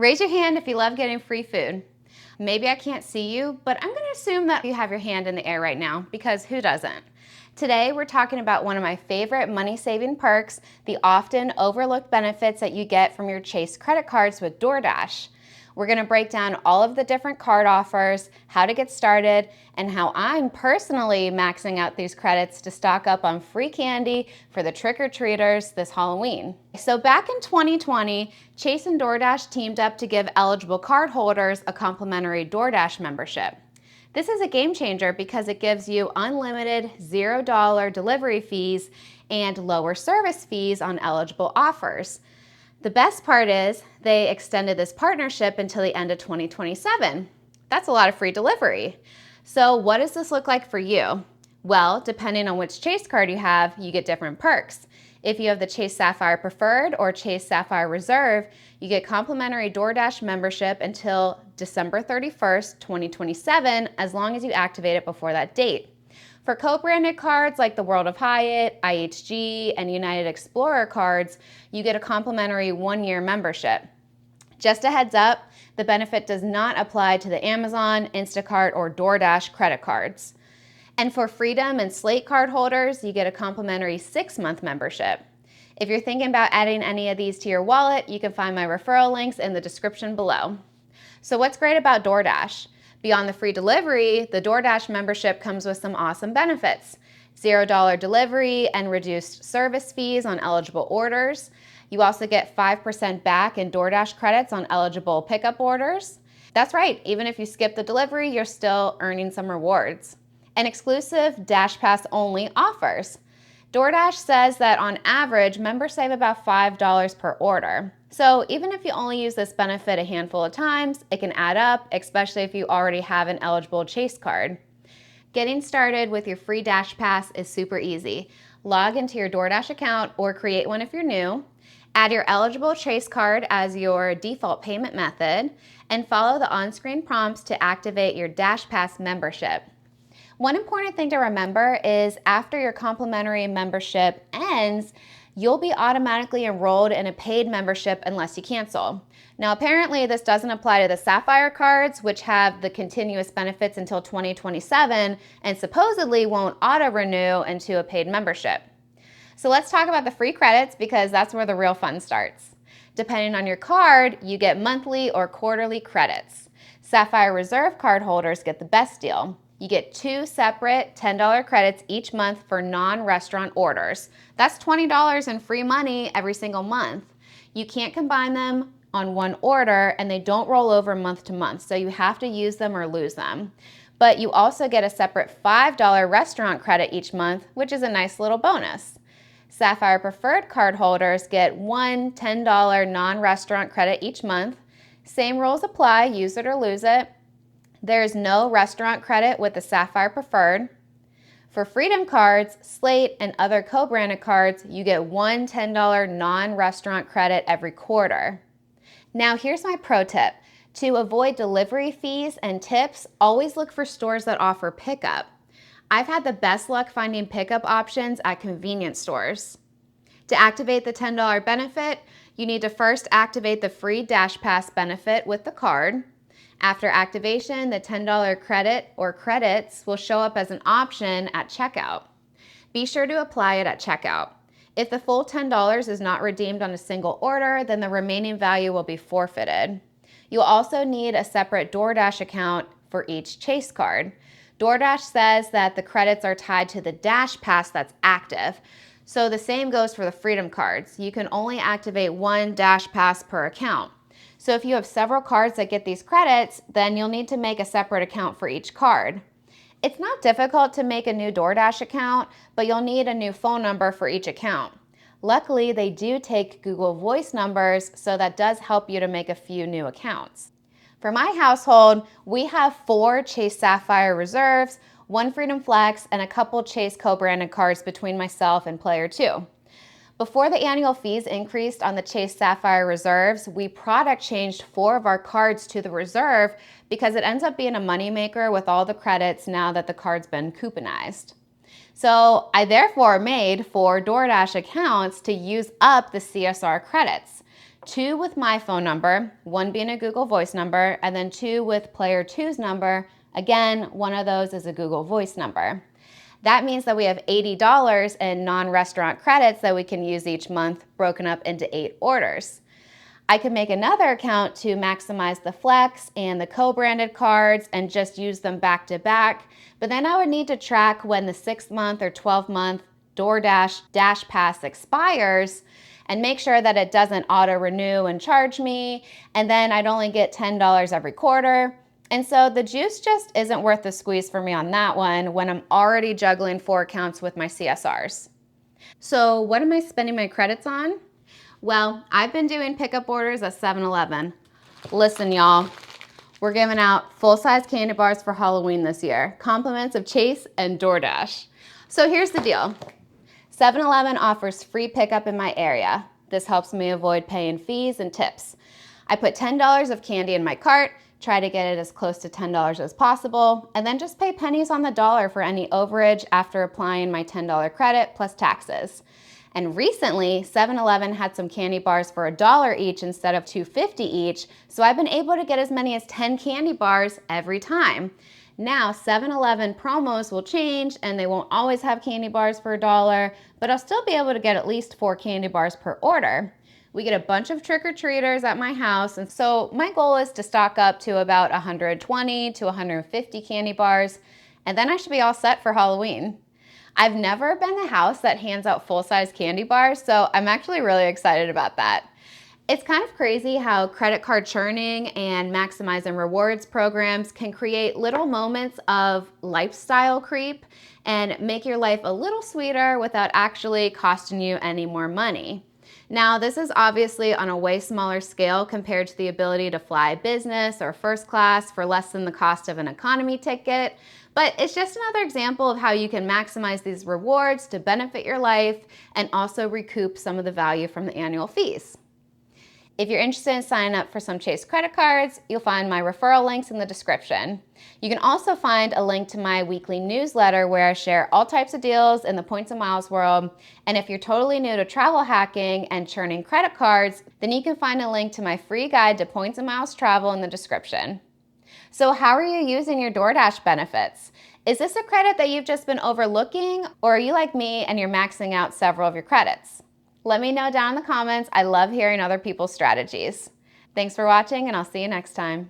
Raise your hand if you love getting free food. Maybe I can't see you, but I'm gonna assume that you have your hand in the air right now, because who doesn't? Today, we're talking about one of my favorite money-saving perks, the often overlooked benefits that you get from your Chase credit cards with DoorDash. We're gonna break down all of the different card offers, how to get started, and how I'm personally maxing out these credits to stock up on free candy for the trick-or-treaters this Halloween. So back in 2020, Chase and DoorDash teamed up to give eligible cardholders a complimentary DoorDash membership. This is a game changer because it gives you unlimited $0 delivery fees and lower service fees on eligible offers. The best part is they extended this partnership until the end of 2027. That's a lot of free delivery. So what does this look like for you? Well, depending on which Chase card you have, you get different perks. If you have the Chase Sapphire Preferred or Chase Sapphire Reserve, you get complimentary DoorDash membership until December 31st, 2027, as long as you activate it before that date. For co-branded cards like the World of Hyatt, IHG, and United Explorer cards, you get a complimentary 1-year membership. Just a heads up, the benefit does not apply to the Amazon, Instacart, or DoorDash credit cards. And for Freedom and Slate card holders, you get a complimentary 6-month membership. If you're thinking about adding any of these to your wallet, you can find my referral links in the description below. So what's great about DoorDash? Beyond the free delivery, the DoorDash membership comes with some awesome benefits. $0 delivery and reduced service fees on eligible orders. You also get 5% back in DoorDash credits on eligible pickup orders. That's right, even if you skip the delivery, you're still earning some rewards. And exclusive DashPass only offers. DoorDash says that on average, members save about $5 per order. So even if you only use this benefit a handful of times, it can add up, especially if you already have an eligible Chase card. Getting started with your free DashPass is super easy. Log into your DoorDash account or create one if you're new. Add your eligible Chase card as your default payment method, and follow the on-screen prompts to activate your DashPass membership. One important thing to remember is after your complimentary membership ends, you'll be automatically enrolled in a paid membership unless you cancel. Now, apparently this doesn't apply to the Sapphire cards, which have the continuous benefits until 2027 and supposedly won't auto-renew into a paid membership. So let's talk about the free credits, because that's where the real fun starts. Depending on your card, you get monthly or quarterly credits. Sapphire Reserve card holders get the best deal. You get 2 separate $10 credits each month for non-restaurant orders. That's $20 in free money every single month. You can't combine them on one order, and they don't roll over month to month, so you have to use them or lose them. But you also get a separate $5 restaurant credit each month, which is a nice little bonus. Sapphire Preferred card holders get one $10 non-restaurant credit each month. Same rules apply, use it or lose it. There's no restaurant credit with the Sapphire Preferred. For Freedom cards, Slate, and other co-branded cards, you get one $10 non-restaurant credit every quarter. Now here's my pro tip. To avoid delivery fees and tips, always look for stores that offer pickup. I've had the best luck finding pickup options at convenience stores. To activate the $10 benefit, you need to first activate the free DashPass benefit with the card. After activation, the $10 credit or credits will show up as an option at checkout. Be sure to apply it at checkout. If the full $10 is not redeemed on a single order, then the remaining value will be forfeited. You'll also need a separate DoorDash account for each Chase card. DoorDash says that the credits are tied to the DashPass that's active. So the same goes for the Freedom cards. You can only activate one DashPass per account. So if you have several cards that get these credits, then you'll need to make a separate account for each card. It's not difficult to make a new DoorDash account, but you'll need a new phone number for each account. Luckily, they do take Google Voice numbers, so that does help you to make a few new accounts. For my household, we have 4 Chase Sapphire Reserves, 1 Freedom Flex, and a couple Chase co-branded cards between myself and Player 2. Before the annual fees increased on the Chase Sapphire Reserves, we product changed 4 of our cards to the Reserve because it ends up being a moneymaker with all the credits now that the card's been couponized. So I therefore made 4 DoorDash accounts to use up the CSR credits. 2 with my phone number, 1 being a Google Voice number, and then 2 with player 2's number. Again, one of those is a Google Voice number. That means that we have $80 in non-restaurant credits that we can use each month, broken up into 8 orders. I could make another account to maximize the Flex and the co-branded cards and just use them back to back, but then I would need to track when the 6-month or 12-month DoorDash DashPass expires and make sure that it doesn't auto-renew and charge me, and then I'd only get $10 every quarter. And so the juice just isn't worth the squeeze for me on that one when I'm already juggling 4 accounts with my CSRs. So what am I spending my credits on? Well, I've been doing pickup orders at 7-Eleven. Listen, y'all, we're giving out full-size candy bars for Halloween this year. Compliments of Chase and DoorDash. So here's the deal. 7-Eleven offers free pickup in my area. This helps me avoid paying fees and tips. I put $10 of candy in my cart, try to get it as close to $10 as possible, and then just pay pennies on the dollar for any overage after applying my $10 credit plus taxes. And recently, 7-Eleven had some candy bars for $1 each instead of $2.50 each, so I've been able to get as many as 10 candy bars every time. Now, 7-Eleven promos will change and they won't always have candy bars for $1, but I'll still be able to get at least 4 candy bars per order. We get a bunch of trick-or-treaters at my house, and so my goal is to stock up to about 120 to 150 candy bars, and then I should be all set for Halloween. I've never been a house that hands out full-size candy bars, so I'm actually really excited about that. It's kind of crazy how credit card churning and maximizing rewards programs can create little moments of lifestyle creep and make your life a little sweeter without actually costing you any more money. Now, this is obviously on a way smaller scale compared to the ability to fly business or first class for less than the cost of an economy ticket, but it's just another example of how you can maximize these rewards to benefit your life and also recoup some of the value from the annual fees. If you're interested in signing up for some Chase credit cards, you'll find my referral links in the description. You can also find a link to my weekly newsletter where I share all types of deals in the points and miles world. And if you're totally new to travel hacking and churning credit cards, then you can find a link to my free guide to points and miles travel in the description. So how are you using your DoorDash benefits? Is this a credit that you've just been overlooking, or are you like me and you're maxing out several of your credits? Let me know down in the comments. I love hearing other people's strategies. Thanks for watching, and I'll see you next time.